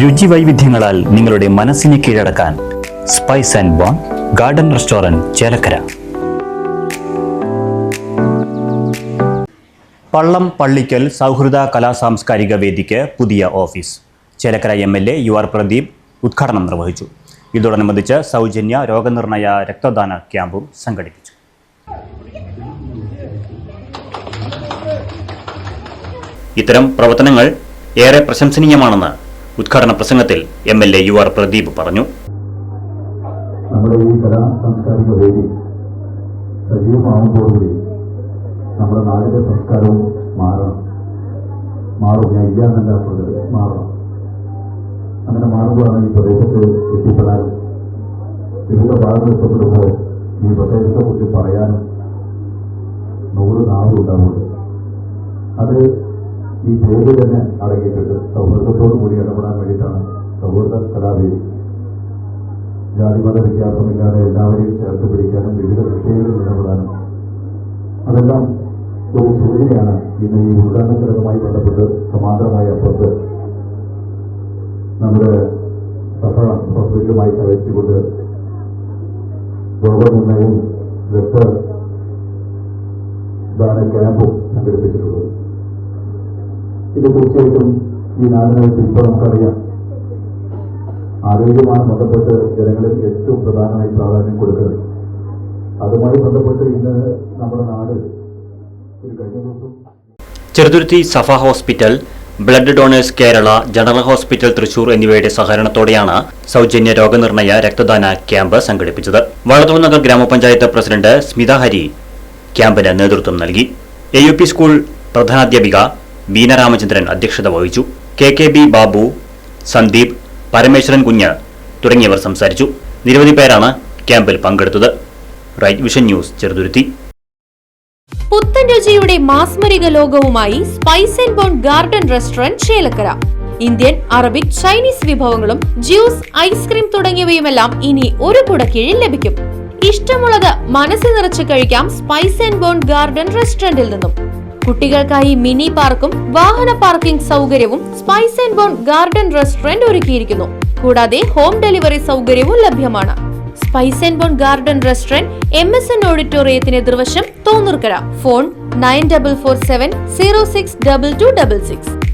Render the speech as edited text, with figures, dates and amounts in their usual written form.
രുചി വൈവിധ്യങ്ങളാൽ നിങ്ങളുടെ മനസ്സിനെ കീഴടക്കാൻ spice and bone garden restaurant Chelakkara. Pallam Pallikkal സൗഹൃദ കലാസാംസ്കാരിക വേദിക്ക് പുതിയ office. Chelakkara MLA UR Pradeep ഉദ്ഘാടനം നിർവഹിച്ചു. ഇതോടനുബന്ധിച്ച് സൗജന്യ രോഗനിർണയ രക്തദാന ക്യാമ്പും സംഘടിപ്പിച്ചു. ഇത്തരം പ്രവർത്തനങ്ങൾ ഏറെ പ്രശംസനീയമാണെന്ന് ഉദ്ഘാടന പ്രസംഗത്തിൽ MLA UR പ്രദീപ് പറഞ്ഞു. നമ്മുടെ ഈ കലാ സാംസ്കാരിക വേദി സജീവമാകുമ്പോഴുകൂടി നമ്മുടെ നാടിന്റെ സംസ്കാരവും മാറും. ഞാൻ ഇല്ല എന്നല്ല പറഞ്ഞത്, മാറണം. അങ്ങനെ മാറുമ്പോഴാണ് ഈ പ്രദേശത്ത് എത്തിപ്പെടാനും വിവിധ ഭാഗങ്ങൾ എത്തപ്പെടുമ്പോൾ ഈ പ്രദേശത്തെക്കുറിച്ച് പറയാനും 100 നാളും ഉണ്ടാവുള്ളൂ. അത് ഈ പേര് തന്നെ അടങ്ങിയിട്ടുണ്ട്. സൗഹൃദത്തോടു കൂടി ഇടപെടാൻ വേണ്ടിയിട്ടാണ് സൗഹൃദ കലാവേദി. ജാതിമത വ്യത്യാസമില്ലാതെ എല്ലാവരെയും ചേർത്ത് പിടിക്കാനും വിവിധ വിഷയങ്ങളിൽ ഇടപെടാനും അതെല്ലാം ഒരു സൂചനയാണ്. ഇന്ന് ഈ ഉദ്ഘാടന ചടങ്ങുമായി ബന്ധപ്പെട്ട് സമാന്തരമായ അപ്പുറത്ത് നമ്മുടെ സഭ ഹോസ്പിറ്റലുമായി സഹകരിച്ചുകൊണ്ട് രോഗനിർണയവും രക്തദാന ക്യാമ്പും സംഘടിപ്പിച്ചിട്ടുള്ളത്. ഇത് തീർച്ചയായിട്ടും ഈ നാടിനകത്ത് ഇപ്പോൾ നമുക്കറിയാം, ആരോഗ്യമായി ബന്ധപ്പെട്ട് ജനങ്ങളിൽ ഏറ്റവും പ്രധാനമായി പ്രാധാന്യം കൊടുക്കുന്നത്. അതുമായി ബന്ധപ്പെട്ട് ഇന്ന് നമ്മുടെ നാട് ഒരു കഴിഞ്ഞ ദിവസം Cheruthuruthy Safa hospital, blood donors Kerala, general hospital Thrissur എന്നിവയുടെ സഹകരണത്തോടെയാണ് സൗജന്യ രോഗനിർണയ രക്തദാന ക്യാമ്പ് സംഘടിപ്പിച്ചത്. വളത്തൂർ നഗർ ഗ്രാമപഞ്ചായത്ത് പ്രസിഡന്റ് സ്മിത ഹരി ക്യാമ്പിന് നേതൃത്വം നൽകി. AUP സ്കൂൾ പ്രധാനാധ്യാപിക ബീന രാമചന്ദ്രൻ അധ്യക്ഷത വഹിച്ചു. KKB ബാബു, സന്ദീപ്, പരമേശ്വരൻ കുഞ്ഞ് തുടങ്ങിയവർ സംസാരിച്ചു. നിരവധി പേരാണ് ക്യാമ്പിൽ പങ്കെടുത്തത്. Right vision news, Cheruthuruthy. പുത്തൻ രുചിയുടെ മാസ്മരിക ലോകവുമായി spice and bone garden restaurant Chelakkara. Indian, Arabic, Chinese വിഭവങ്ങളും ജ്യൂസ്, ഐസ്ക്രീം തുടങ്ങിയവയുമെല്ലാം ഇനി ഒരു കുടക്കീഴിൽ ലഭിക്കും. ഇഷ്ടമുള്ളത് മനസ്സ് നിറച്ച് കഴിക്കാം സ്പൈസ് ആൻഡ് ബോൺ ഗാർഡൻ റെസ്റ്റോറന്റിൽ നിന്നും. കുട്ടികൾക്കായി മിനി പാർക്കും വാഹന പാർക്കിംഗ് സൗകര്യവും spice and bone garden restaurant ഒരുക്കിയിരിക്കുന്നു. കൂടാതെ ഹോം ഡെലിവറി സൗകര്യവും ലഭ്യമാണ്. Spice and bone garden restaurant MSN ഓഡിറ്റോറിയത്തിന് എതിർവശം തോന്നൂർക്കര. ഫോൺ 9447 062266.